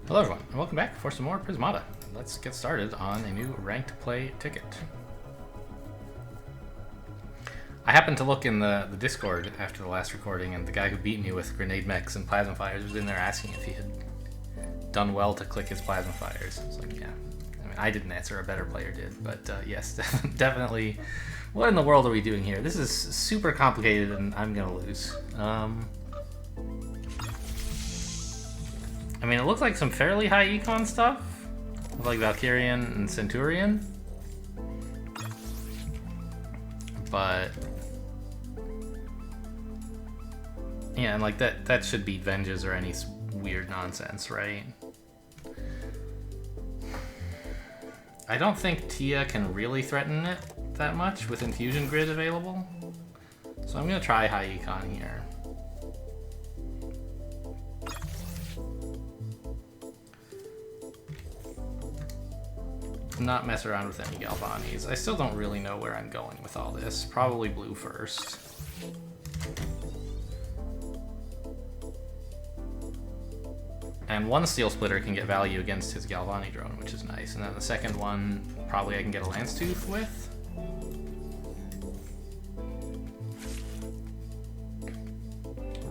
Hello everyone, and welcome back for some more Prismata. Let's get started on a new ranked play ticket. I happened to look in the Discord after the last recording, and the guy who beat me with grenade mechs and plasma fires was in there asking if he had done well to click his plasma fires. I was like, yeah. I mean, I didn't answer, a better player did, but yes, definitely. What in the world are we doing here? This is super complicated, and I'm gonna lose. I mean, it looks like some fairly high econ stuff, like Valkyrian and Centurion, but yeah, and like that should beat Venges or any weird nonsense, right? I don't think Tia can really threaten it that much with Infusion Grid available, so I'm gonna try high econ here. Not mess around with any Galvanis. I still don't really know where I'm going with all this. Probably blue first. And one Steel Splitter can get value against his Galvani drone, which is nice. And then the second one, probably I can get a Lance Tooth with.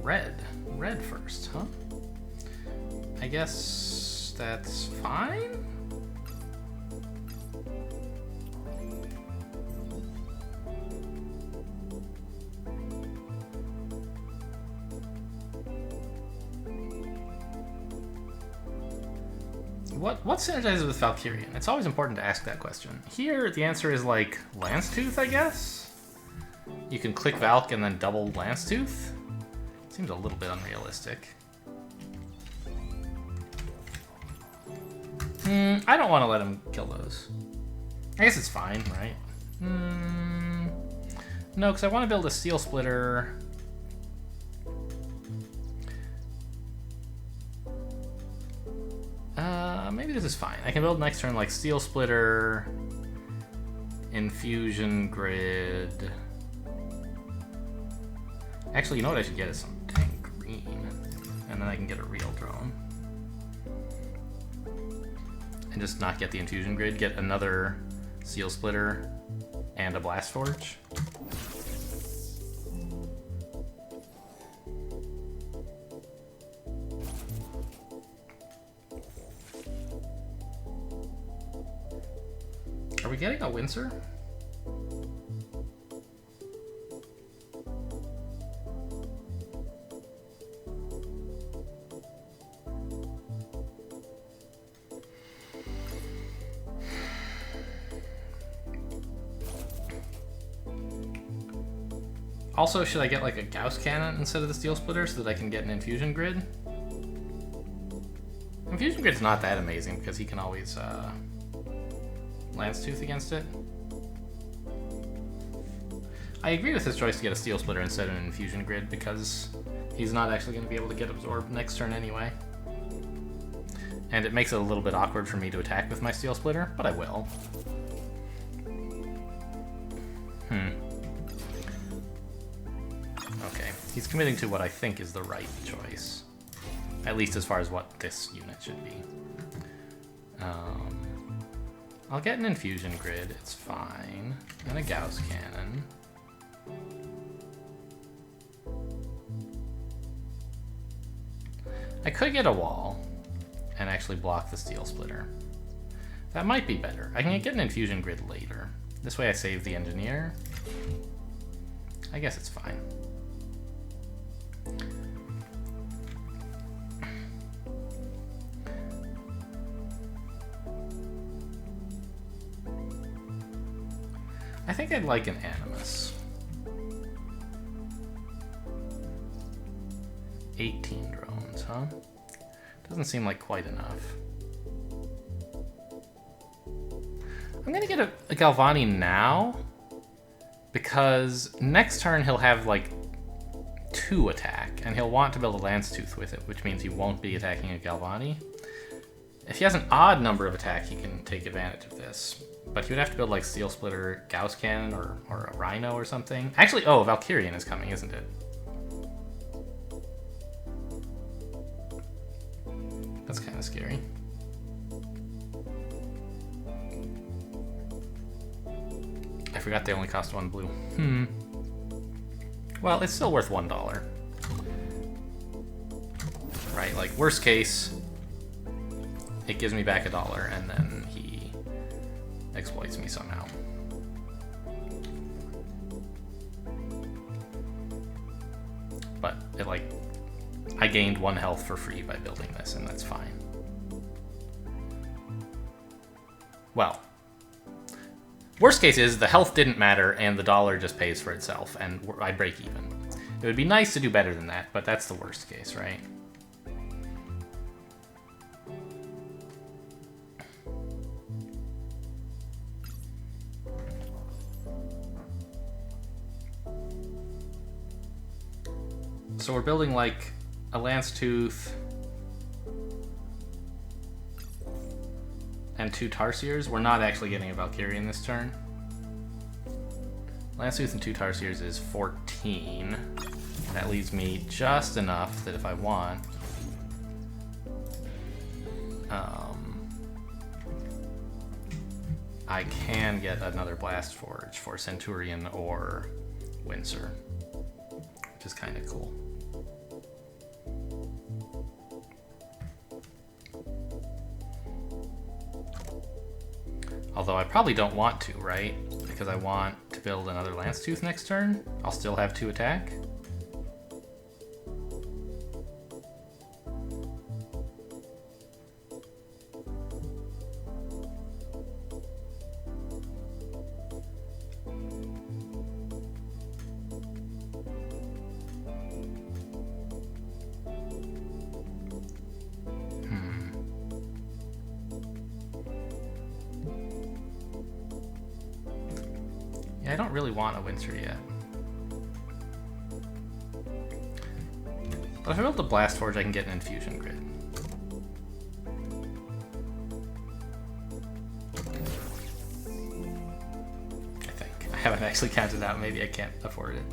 Red first, huh? I guess that's fine? What synergizes with Valkyrian? It's always important to ask that question. Here, the answer is like Lance Tooth, I guess? You can click Valk and then double Lance Tooth? Seems a little bit unrealistic. I don't want to let him kill those. I guess it's fine, right? No, because I want to build a Steel Splitter. Maybe this is fine. I can build next turn like Steel Splitter, Infusion Grid. Actually, you know what I should get is some tank green, and then I can get a real drone. And just not get the Infusion Grid, get another Steel Splitter and a Blast Forge. Are we getting a Windsor? Also, should I get like a Gauss Cannon instead of the Steel Splitter so that I can get an Infusion Grid? Infusion Grid's not that amazing because he can always Lance Tooth against it. I agree with his choice to get a Steel Splitter instead of an Infusion Grid because he's not actually going to be able to get absorbed next turn anyway. And it makes it a little bit awkward for me to attack with my Steel Splitter, but I will. Okay, he's committing to what I think is the right choice. At least as far as what this unit should be. I'll get an Infusion Grid, it's fine. And a Gauss Cannon. I could get a wall and actually block the Steel Splitter. That might be better. I can get an Infusion Grid later. This way I save the Engineer. I guess it's fine. I think I'd like an Animus. 18 drones, huh? Doesn't seem like quite enough. I'm gonna get a Galvani now, because next turn he'll have like 2 attack, and he'll want to build a Lance Tooth with it, which means he won't be attacking a Galvani. If he has an odd number of attack, he can take advantage of this. But he would have to build like Steel Splitter, Gauss Cannon, or a Rhino or something. Actually, oh, Valkyrian is coming, isn't it? That's kind kind of scary. I forgot they only cost 1 blue. Well, it's still worth $1. Right, like worst case, it gives me back $1 and then he exploits me somehow. But it like, I gained 1 health for free by building this, and that's fine. Well, worst case is the health didn't matter and the dollar just pays for itself and I break even. It would be nice to do better than that, but that's the worst case, right? So we're building like a Lance Tooth and 2 Tarsiers. We're not actually getting a Valkyrian this turn. Lance Tooth and 2 Tarsiers is 14. That leaves me just enough that if I want, I can get another Blast Forge for Centurion or Windsor, which is kind of cool. Although I probably don't want to, right? Because I want to build another Lance Tooth next turn. I'll still have 2 attack. I don't really want a Windsor yet. But if I build the Blast Forge, I can get an Infusion Grid. I think. I haven't actually counted out. Maybe I can't afford it.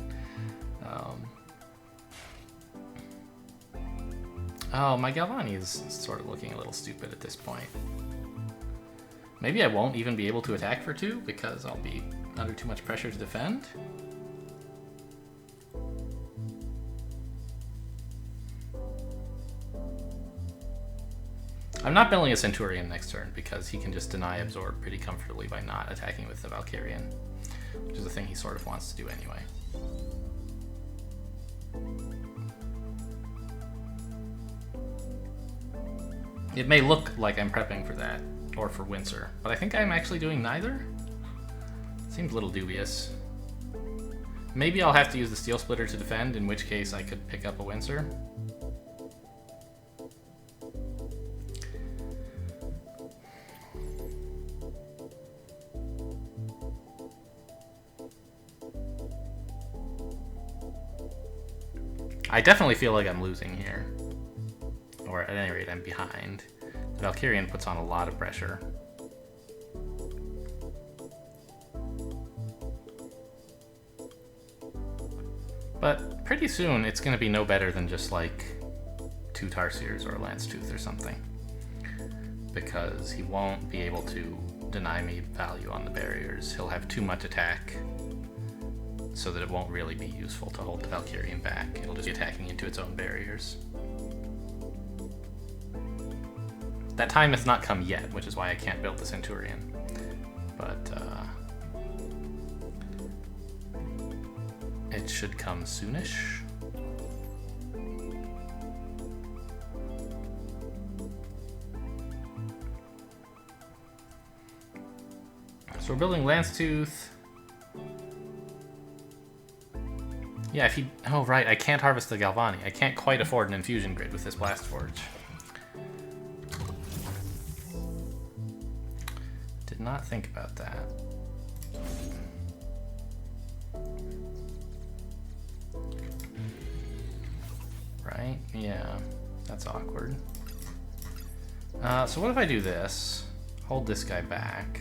Oh, my Galvani is sort of looking a little stupid at this point. Maybe I won't even be able to attack for 2 because I'll be under too much pressure to defend. I'm not building a Centurion next turn because he can just deny Absorb pretty comfortably by not attacking with the Valkyrian, which is a thing he sort of wants to do anyway. It may look like I'm prepping for that, or for Windsor, but I think I'm actually doing neither. Seems a little dubious. Maybe I'll have to use the Steel Splitter to defend, in which case I could pick up a Windsor. I definitely feel like I'm losing here. Or at any rate, I'm behind. The Valkyrian puts on a lot of pressure. But pretty soon, it's going to be no better than just like 2 Tarsiers or a Lance Tooth or something. Because he won't be able to deny me value on the barriers. He'll have too much attack so that it won't really be useful to hold the Valkyrian back. It'll just be attacking into its own barriers. That time has not come yet, which is why I can't build the Centurion. But it should come soonish. So we're building Lance Tooth. Yeah, if he... Oh, right, I can't harvest the Galvani. I can't quite afford an Infusion Grid with this Blast Forge. Did not think about that. Right? Yeah, that's awkward. So what if I do this? Hold this guy back.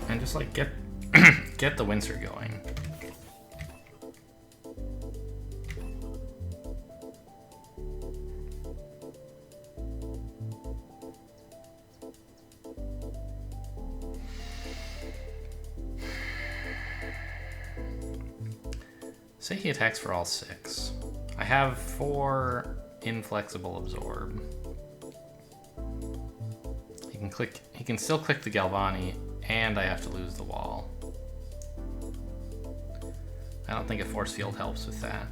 and just like get get the Windsor going. Say he attacks for all 6. I have 4 inflexible absorb. He can still click the Galvani, and I have to lose the wall. I don't think a force field helps with that.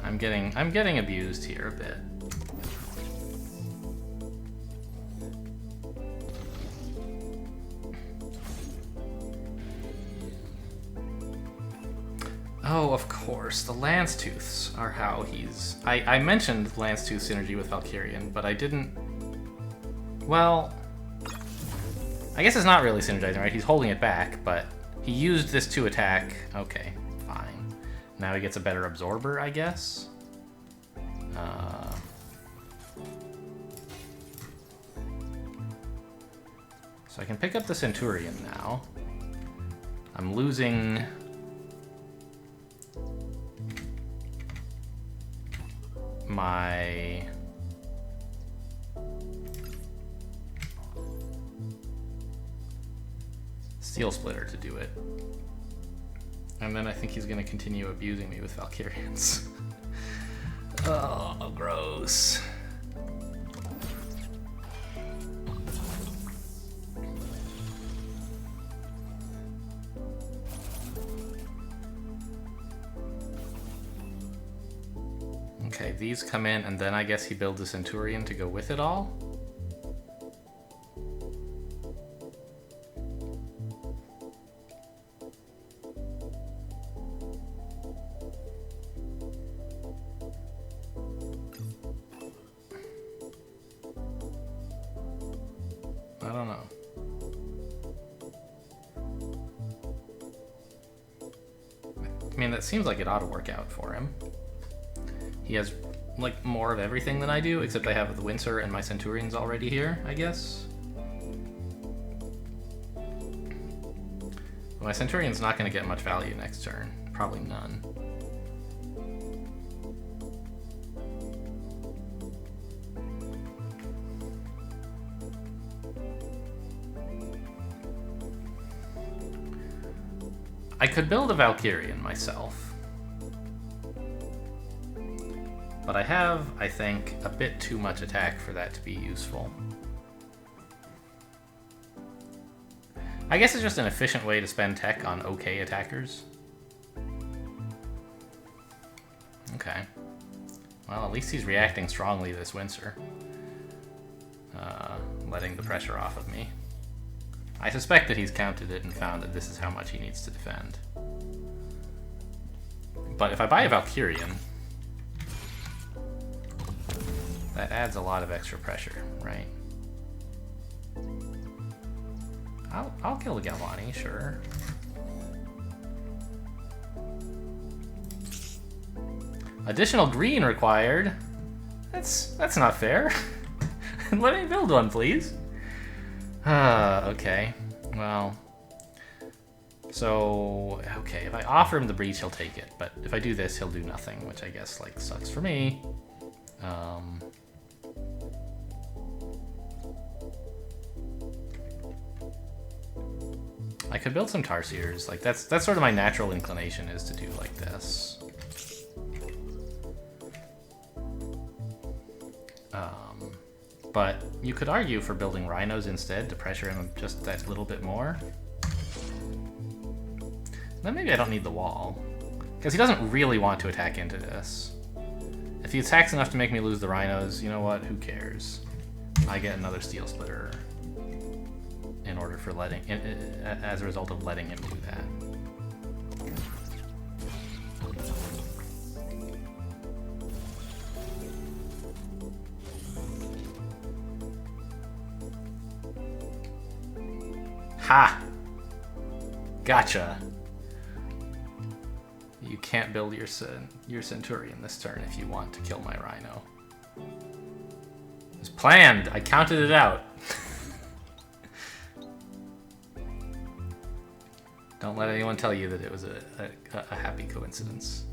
I'm getting abused here a bit. Oh, of course, the Lance Tooths are how he's... I mentioned Lance Tooth synergy with Valkyrian, but I didn't... Well, I guess it's not really synergizing, right? He's holding it back, but he used this to attack. Okay, fine. Now he gets a better absorber, I guess? So I can pick up the Centurion now. I'm losing... my Steel Splitter to do it. And then I think he's going to continue abusing me with Valkyrians. Oh, gross. Okay, these come in, and then I guess he builds a Centurion to go with it all? I don't know. I mean, that seems like it ought to work out for him. He has, like, more of everything than I do, except I have the Windsor and my Centurions already here, I guess. Well, my Centurion's not going to get much value next turn. Probably none. I could build a Valkyrian myself. But I have, I think, a bit too much attack for that to be useful. I guess it's just an efficient way to spend tech on okay attackers. Okay. Well, at least he's reacting strongly to this Windsor. Letting the pressure off of me. I suspect that he's counted it and found that this is how much he needs to defend. But if I buy a Valkyrian, that adds a lot of extra pressure, right? I'll kill the Galvani, sure. Additional green required. That's not fair. Let me build one, please. Okay. Well. So, okay, if I offer him the breach, he'll take it. But if I do this, he'll do nothing, which I guess, like, sucks for me. I could build some Tarsiers. Like, that's sort of my natural inclination, is to do like this. But you could argue for building Rhinos instead to pressure him just that little bit more. Then maybe I don't need the wall. Because he doesn't really want to attack into this. If he attacks enough to make me lose the Rhinos, you know what? Who cares? I get another Steel Splitter in order for letting... as a result of letting him do that. Ha! Gotcha. You can't build your Centurion this turn if you want to kill my Rhino. It was planned. I counted it out. Don't let anyone tell you that it was a happy coincidence.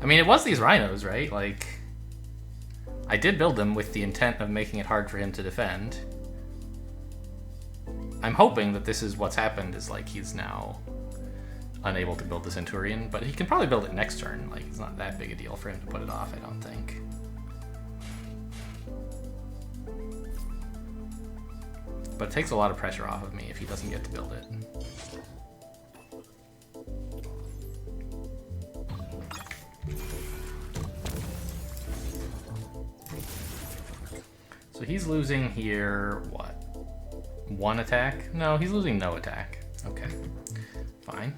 I mean, it was these rhinos, right? Like, I did build them with the intent of making it hard for him to defend. I'm hoping that this is what's happened, is like he's now unable to build the Centurion, but he can probably build it next turn. Like, it's not that big a deal for him to put it off, I don't think. But it takes a lot of pressure off of me if he doesn't get to build it. So he's losing here, what? 1 attack? No, he's losing no attack. Okay, fine.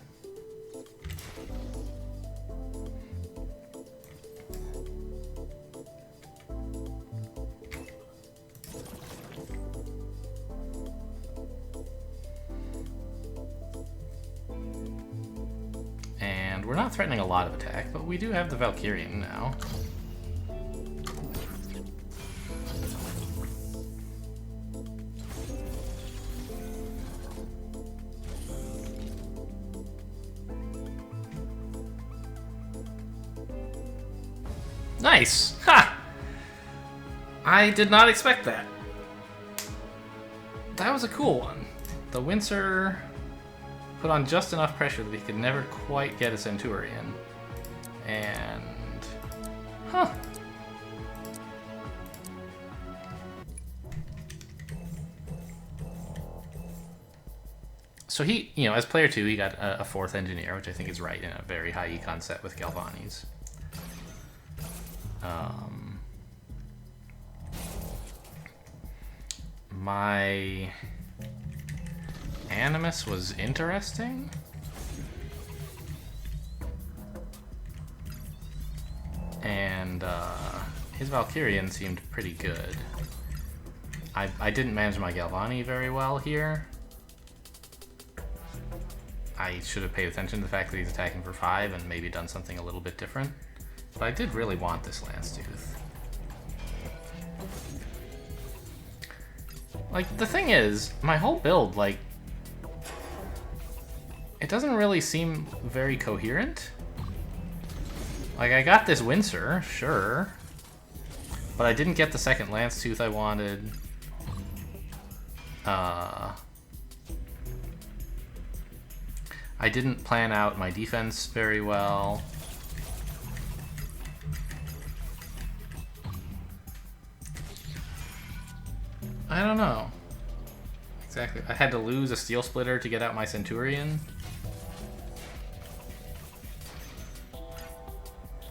And we're not threatening a lot of attack, but we do have the Valkyrian now. Nice! Ha! I did not expect that. That was a cool one. The Windsor put on just enough pressure that he could never quite get a Centurion. And... huh. So he, you know, as player 2, he got a 4th Engineer, which I think is right in a very high econ set with Galvani's. My Animus was interesting. And his Valkyrian seemed pretty good. I didn't manage my Galvani very well here. I should have paid attention to the fact that he's attacking for 5 and maybe done something a little bit different. But I did really want this Lance Tooth. Like, the thing is, my whole build, like, it doesn't really seem very coherent. Like, I got this Windsor, sure, but I didn't get the second Lance Tooth I wanted. I didn't plan out my defense very well. I don't know. Exactly. I had to lose a Steel Splitter to get out my Centurion.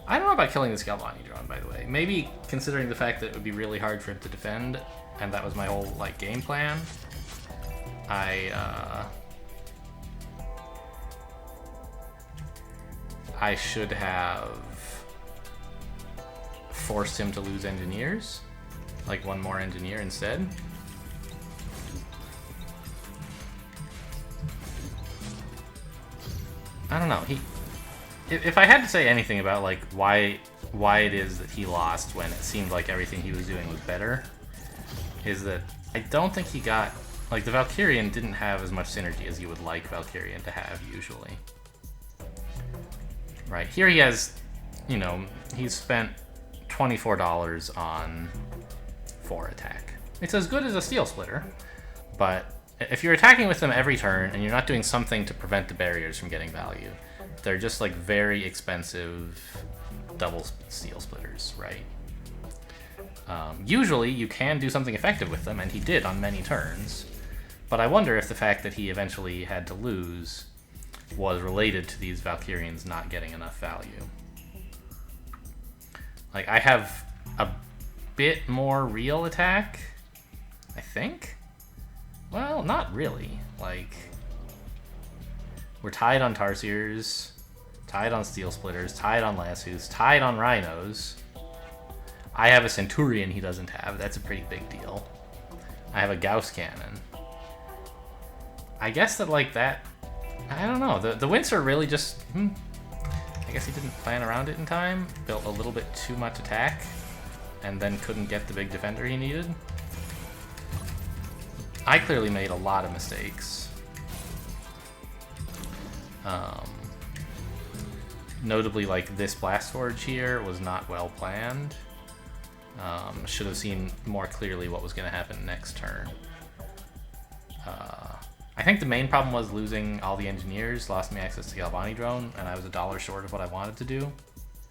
I don't know about killing this Galvani drone, by the way. Maybe considering the fact that it would be really hard for him to defend, and that was my whole, like, game plan. I should have forced him to lose engineers. Like, one more engineer instead. I don't know. If I had to say anything about, like, why it is that he lost when it seemed like everything he was doing was better, is that I don't think he got, like, the Valkyrian didn't have as much synergy as you would like Valkyrian to have usually. Right, here he has, you know, he's spent $24 on 4 attack. It's as good as a Steel Splitter, but if you're attacking with them every turn and you're not doing something to prevent the barriers from getting value, they're just like very expensive double Steel Splitters, right? Usually you can do something effective with them, and he did on many turns, but I wonder if the fact that he eventually had to lose was related to these Valkyrians not getting enough value. Like, I have a bit more real attack, I think? Well, not really. Like, we're tied on Tarsiers, tied on Steel Splitters, tied on Lassos, tied on Rhinos. I have a Centurion he doesn't have. That's a pretty big deal. I have a Gauss Cannon. I guess that, like, that... I don't know. The Windsor really just... I guess he didn't plan around it in time. Built a little bit too much attack. and then couldn't get the big defender he needed. I clearly made a lot of mistakes. Notably, like, this Blast Forge here was not well planned. Should have seen more clearly what was going to happen next turn. I think the main problem was losing all the engineers, lost me access to Galvani Drone, and I was $1 short of what I wanted to do.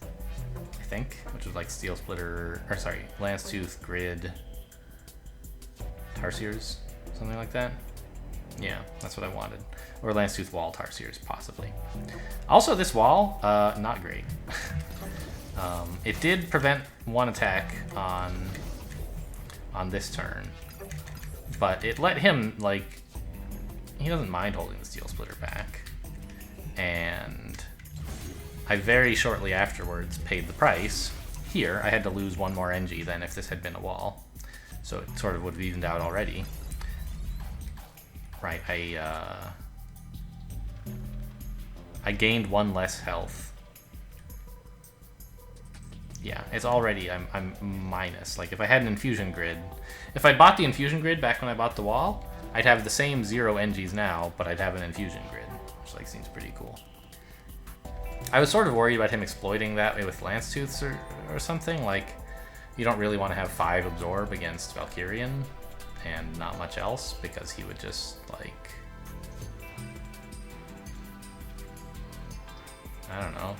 I think, which was like Steel Splitter, or sorry, Lance Tooth, Grid, Tarsiers, something like that. Yeah, that's what I wanted. Or Lance Tooth Wall Tarsiers, possibly. Also, this wall, not great. It did prevent one attack on this turn, but it let him, like, he doesn't mind holding the Steel Splitter back. And I very shortly afterwards paid the price. Here, I had to lose one more NG than if this had been a wall. So it sort of would have evened out already. Right, I gained one less health. Yeah, it's already, I'm minus. Like, if I had an Infusion Grid, if I bought the Infusion Grid back when I bought the wall, I'd have the same 0 NGs now, but I'd have an Infusion Grid, which, like, seems pretty cool. I was sort of worried about him exploiting that way with Lance Tooths or something. Like, you don't really want to have 5 Absorb against Valkyrian and not much else, because he would just, like, I don't know,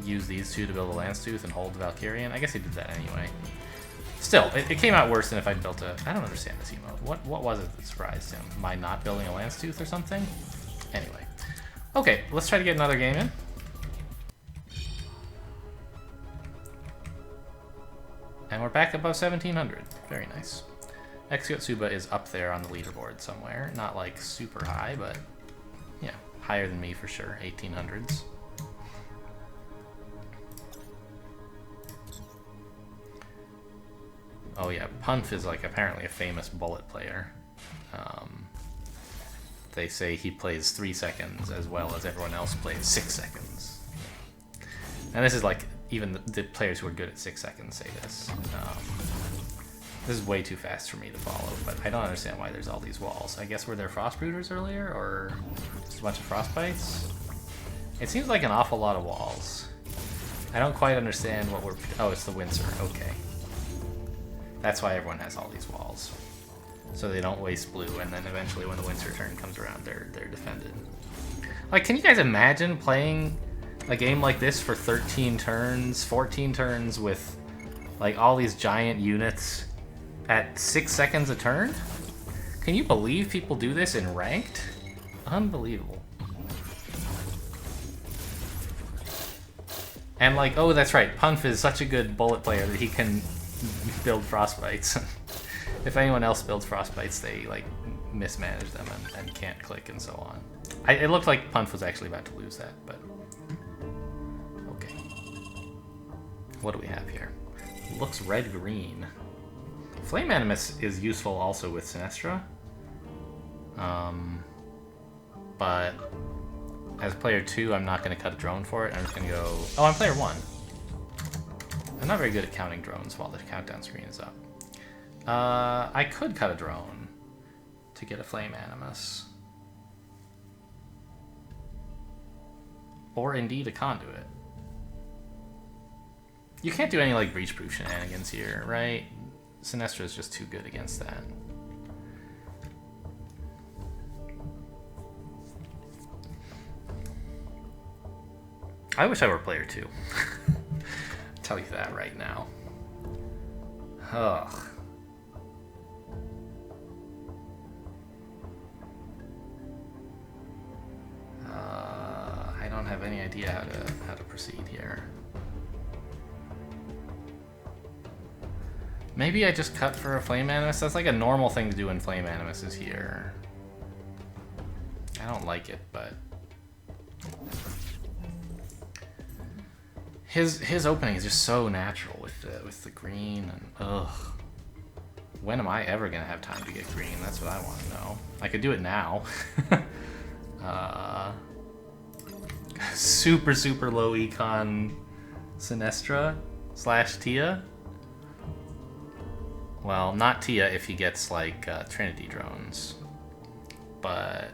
use these two to build a Lance Tooth and hold the Valkyrian. I guess he did that anyway. Still, it came out worse than if I'd built a... I don't understand this emote. What was it that surprised him? Am I not building a Lance Tooth or something? Anyway. Okay, let's try to get another game in. And we're back above 1700. Very nice. Exyotsuba is up there on the leaderboard somewhere. Not, like, super high, but, yeah, higher than me for sure. 1800s. Oh yeah, Punf is, like, apparently a famous bullet player. They say he plays 3 seconds as well as everyone else plays 6 seconds. And this is, like, even the players who are good at 6 seconds say this. This is way too fast for me to follow, but I don't understand why there's all these walls. I guess were there Frostbrooders earlier, or just a bunch of Frostbites? It seems like an awful lot of walls. I don't quite understand what we're... Oh, it's the Windsor. Okay. That's why everyone has all these walls. So they don't waste blue, and then eventually when the Windsor turn comes around, they're defended. Like, can you guys imagine playing a game like this for 13 turns, 14 turns with, like, all these giant units at 6 seconds a turn? Can you believe people do this in ranked? Unbelievable. And, like, oh, that's right, Punf is such a good bullet player that he can build Frostbites. If anyone else builds Frostbites, they, like, mismanage them and can't click and so on. It looked like Punf was actually about to lose that, but... Okay. What do we have here? Looks red-green. Flame Animus is useful also with Sinestra. But as player 2, I'm not going to cut a drone for it. I'm just going to go... Oh, I'm player 1. I'm not very good at counting drones while the countdown screen is up. I could cut a drone to get a Flame Animus. Or indeed a Conduit. You can't do any, like, breach-proof shenanigans here, right? Sinestra is just too good against that. I wish I were player 2. Tell you that right now. Ugh. I don't have any idea how to proceed here. Maybe I just cut for a Flame Animus. That's like a normal thing to do when Flame Animus is here. I don't like it, but his opening is just so natural with the green and ugh. When am I ever gonna have time to get green? That's what I want to know. I could do it now. Super low econ Sinestra / Tia. Well, not Tia if he gets, like, Trinity drones. But...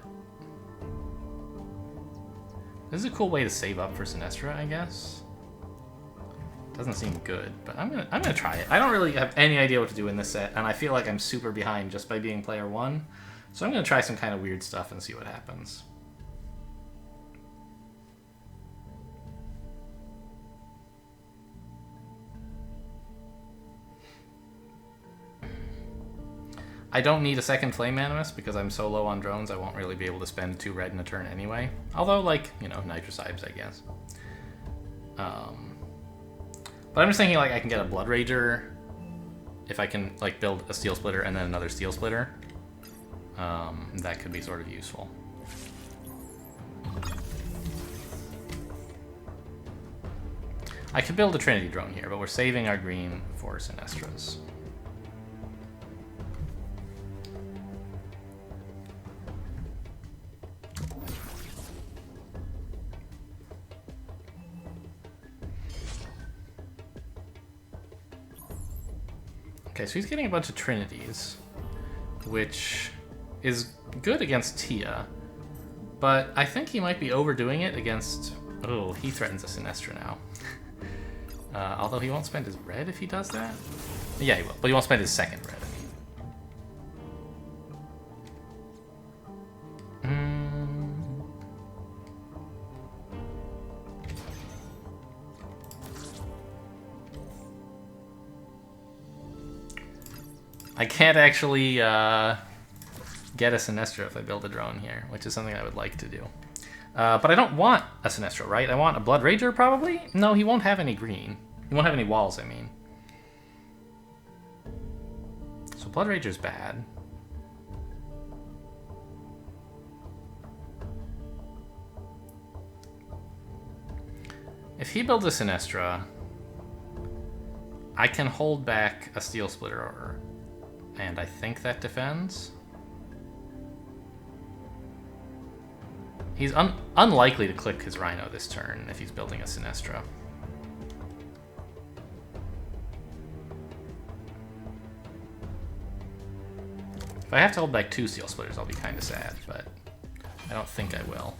this is a cool way to save up for Sinestra, I guess. Doesn't seem good, but I'm gonna try it. I don't really have any idea what to do in this set, and I feel like I'm super behind just by being player 1. So I'm gonna try some kind of weird stuff and see what happens. I don't need a second Flame Animus because I'm so low on drones I won't really be able to spend 2 red in a turn anyway. Although, like, you know, Nitrocibes, I guess. But I'm just thinking, like, I can get a Blood Rager if I can, like, build a Steel Splitter and then another Steel Splitter. That could be sort of useful. I could build a Trinity Drone here, but we're saving our green for Sinestras. Okay, so he's getting a bunch of Trinities, which is good against Tia, but I think he might be overdoing it against... oh, he threatens a Sinestra now. Although he won't spend his red if he does that. Yeah, he will, but he won't spend his second red. I can't actually get a Sinestra if I build a drone here, which is something I would like to do. But I don't want a Sinestra, right? I want a Blood Rager, probably? No, he won't have any green. He won't have any walls, I mean. So Blood Rager's bad. If he builds a Sinestra, I can hold back a Steel Splitter, and I think that defends. He's unlikely to click his Rhino this turn if he's building a Sinestra. If I have to hold back 2 Steel Splitters, I'll be kind of sad, but I don't think I will.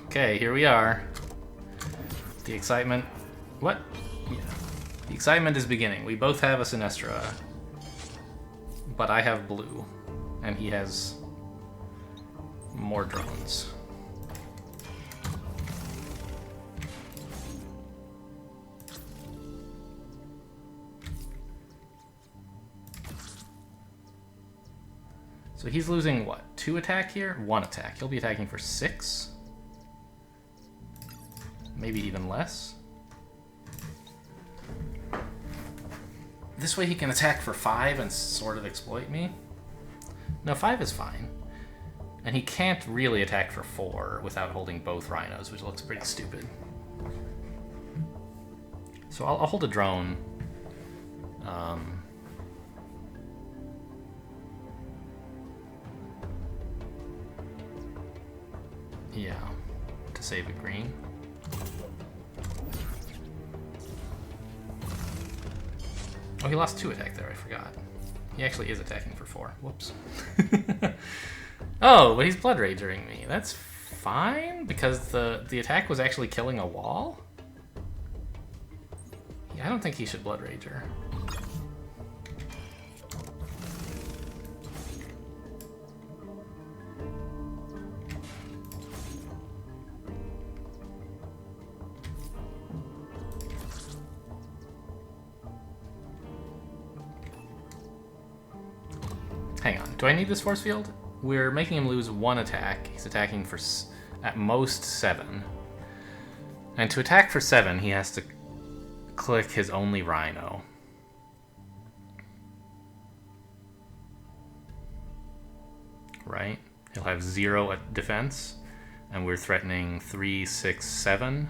Okay, here we are. The excitement... what? Yeah. The excitement is beginning. We both have a Sinestra, but I have blue, and he has more drones. So he's losing, what, 2 attack here? 1 attack. He'll be attacking for 6? Maybe even less. This way he can attack for 5 and sort of exploit me. No, 5 is fine. And he can't really attack for 4 without holding both Rhinos, which looks pretty stupid. So I'll hold a drone. Yeah, to save a green. Oh, he lost 2 attack there, I forgot. He actually is attacking for 4. Whoops. Oh, but he's Blood Ragering me. That's fine, because the attack was actually killing a wall? Yeah, I don't think he should Blood Rager. Hang on, do I need this force field? We're making him lose 1 attack. He's attacking for at most 7. And to attack for 7, he has to click his only Rhino. Right? He'll have 0 at defense, and we're threatening 3, 6, 7.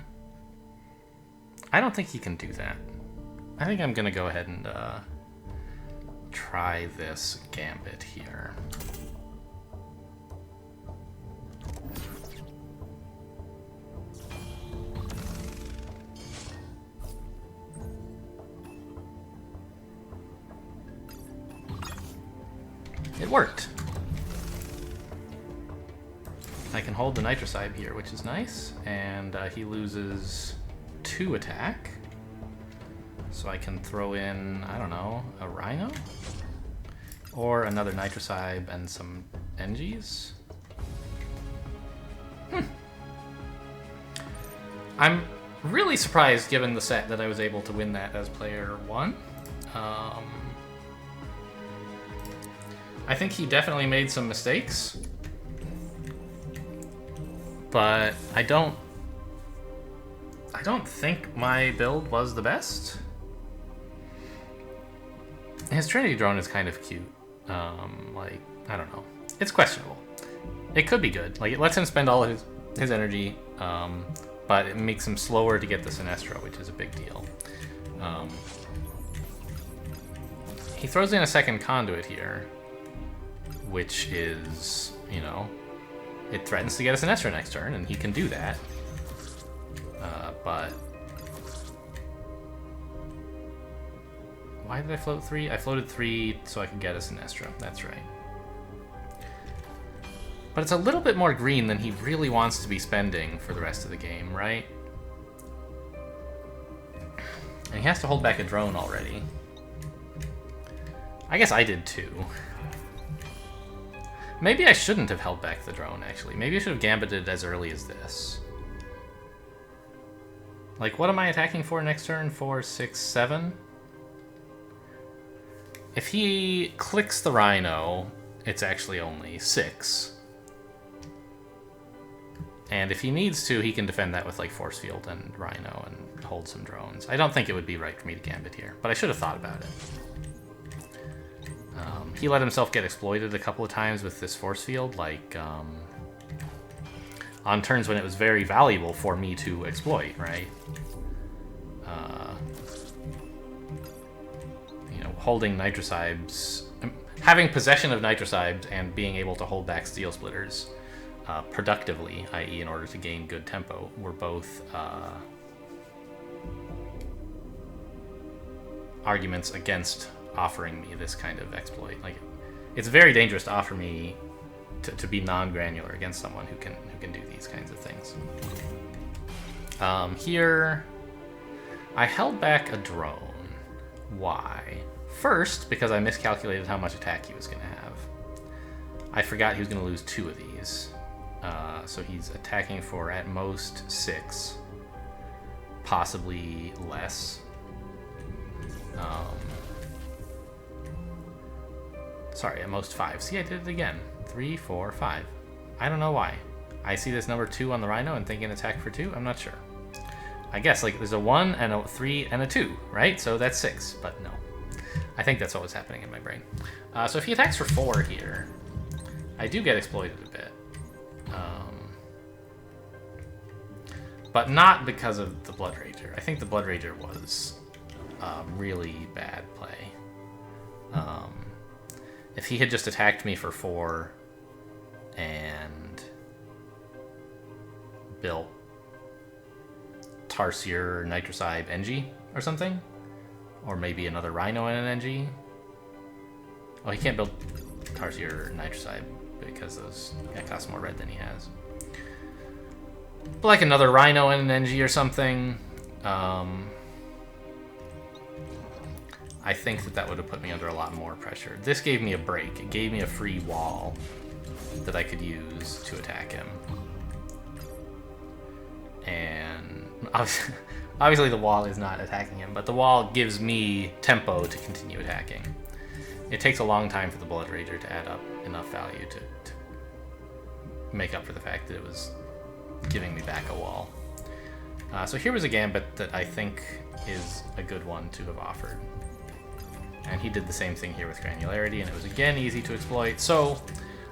I don't think he can do that. I think I'm gonna go ahead and try this gambit here. It worked. I can hold the Nitrocybe here, which is nice, and he loses 2 attack. So I can throw in, I don't know, a Rhino? Or another Nitrocybe and some Engies? I'm really surprised, given the set, that I was able to win that as player 1. I think he definitely made some mistakes, but I don't think my build was the best. His Trinity drone is kind of cute. Like, I don't know. It's questionable. It could be good. Like, it lets him spend all his energy, but it makes him slower to get the Sinestro, which is a big deal. He throws in a second conduit here, which is, you know, it threatens to get a Sinestro next turn, and he can do that. But why did I float 3? I floated 3 so I could get a Sinestro. That's right. But it's a little bit more green than he really wants to be spending for the rest of the game, right? And he has to hold back a drone already. I guess I did too. Maybe I shouldn't have held back the drone, actually. Maybe I should have gambited as early as this. Like, what am I attacking for next turn? 4, 6, 7? If he clicks the Rhino, it's actually only 6. And if he needs to, he can defend that with, like, Force Field and Rhino and hold some drones. I don't think it would be right for me to gambit here, but I should have thought about it. He let himself get exploited a couple of times with this Force Field, like, on turns when it was very valuable for me to exploit, right? You know, holding Nitrocybes, having possession of Nitrocybes and being able to hold back Steel Splitters productively, i.e. in order to gain good tempo, were both arguments against offering me this kind of exploit. Like, it's very dangerous to offer me to be non-granular against someone who can do these kinds of things. Here, I held back a drone. Why? First, because I miscalculated how much attack he was going to have. I forgot he was going to lose 2 of these. So he's attacking for at most 6, possibly less. Sorry, at most 5. See, I did it again. 3, 4, 5. I don't know why. I see this number 2 on the Rhino and think an attack for 2? I'm not sure. I guess, like, there's a 1 and a 3 and a 2, right? So that's 6, but no. I think that's what was happening in my brain. So if he attacks for 4 here, I do get exploited a bit. But not because of the Blood Rager. I think the Blood Rager was really bad play. If he had just attacked me for 4 and built Tarsier, Nitrocybe, Engie or something, or maybe another Rhino and an Engie. Oh, he can't build Tarsier, Nitrocybe because that costs more red than he has. But like another Rhino and an Engie or something, I think that would have put me under a lot more pressure. This gave me a break. It gave me a free wall that I could use to attack him. And obviously the wall is not attacking him, but the wall gives me tempo to continue attacking. It takes a long time for the Blood Rager to add up enough value to make up for the fact that it was giving me back a wall. So here was a gambit that I think is a good one to have offered. And he did the same thing here with Granularity, and it was again easy to exploit. So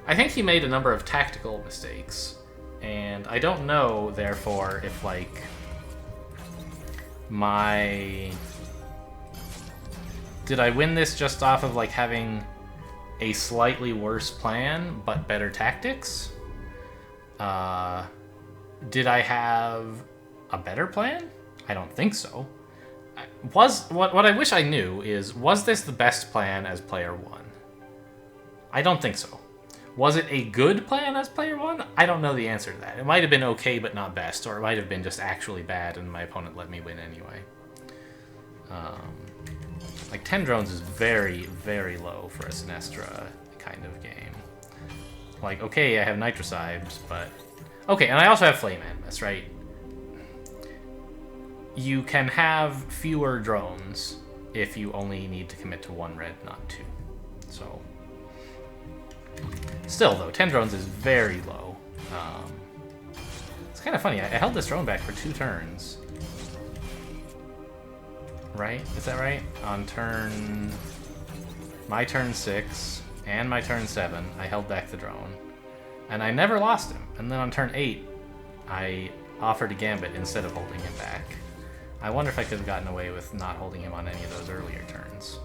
I think he made a number of tactical mistakes, and I don't know, therefore, if, like, my Did I win this just off of like having a slightly worse plan but better tactics? Did I have a better plan? I don't think so. What I wish I knew is, was this the best plan as player 1? I don't think so. Was it a good plan as player 1? I don't know the answer to that. It might have been okay but not best, or it might have been just actually bad and my opponent let me win anyway. Like 10 drones is very, very low for a Sinestra kind of game. Like, okay, I have Nitrocides, but... Okay, and I also have Flame Animus, right? You can have fewer drones if you only need to commit to 1 red, not 2. So... Still, though, 10 drones is very low. It's kind of funny. I held this drone back for 2 turns. Right? Is that right? On turn... My turn 6 and my turn 7, I held back the drone. And I never lost him. And then on turn 8, I offered a gambit instead of holding him back. I wonder if I could have gotten away with not holding him on any of those earlier turns.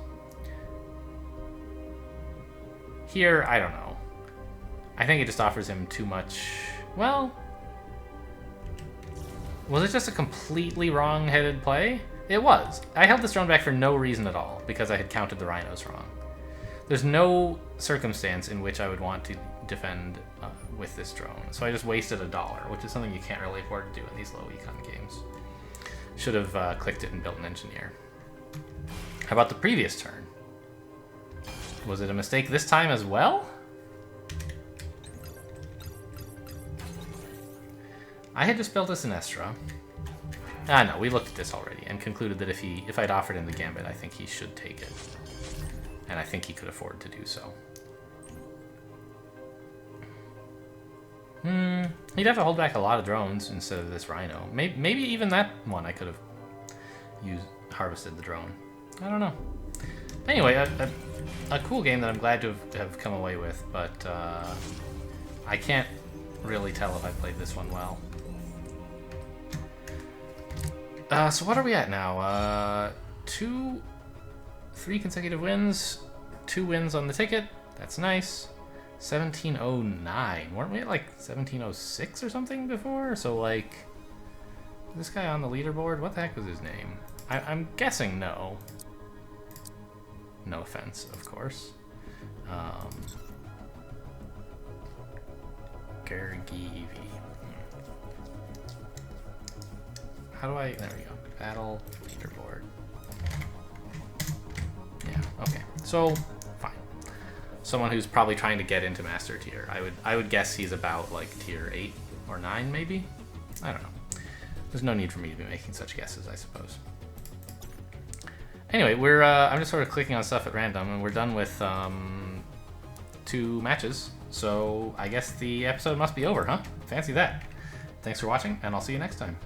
Here, I don't know. I think it just offers him too much... Well... Was it just a completely wrong-headed play? It was. I held this drone back for no reason at all, because I had counted the rhinos wrong. There's no circumstance in which I would want to defend with this drone, so I just wasted $1, which is something you can't really afford to do in these low econ games. Should have clicked it and built an engineer. How about the previous turn? Was it a mistake this time as well? I had just built a Sinestra. No, we looked at this already and concluded that if I'd offered him the gambit, I think he should take it. And I think he could afford to do so. He'd have to hold back a lot of drones instead of this rhino. Maybe even that one I could have harvested the drone. I don't know. Anyway, a cool game that I'm glad to have come away with, but I can't really tell if I played this one well. So what are we at now? 3 consecutive wins, 2 wins on the ticket. That's nice. 1709. Weren't we at like 1706 or something before? So like, this guy on the leaderboard, what the heck was his name? I'm guessing no. No offense, of course. Gergivi. How do I... There we go. Battle leaderboard. Yeah, okay. So, fine. Someone who's probably trying to get into Master Tier. I would guess he's about, like, Tier 8 or 9, maybe? I don't know. There's no need for me to be making such guesses, I suppose. Anyway, I'm just sort of clicking on stuff at random, and we're done with 2 matches. So, I guess the episode must be over, huh? Fancy that. Thanks for watching, and I'll see you next time.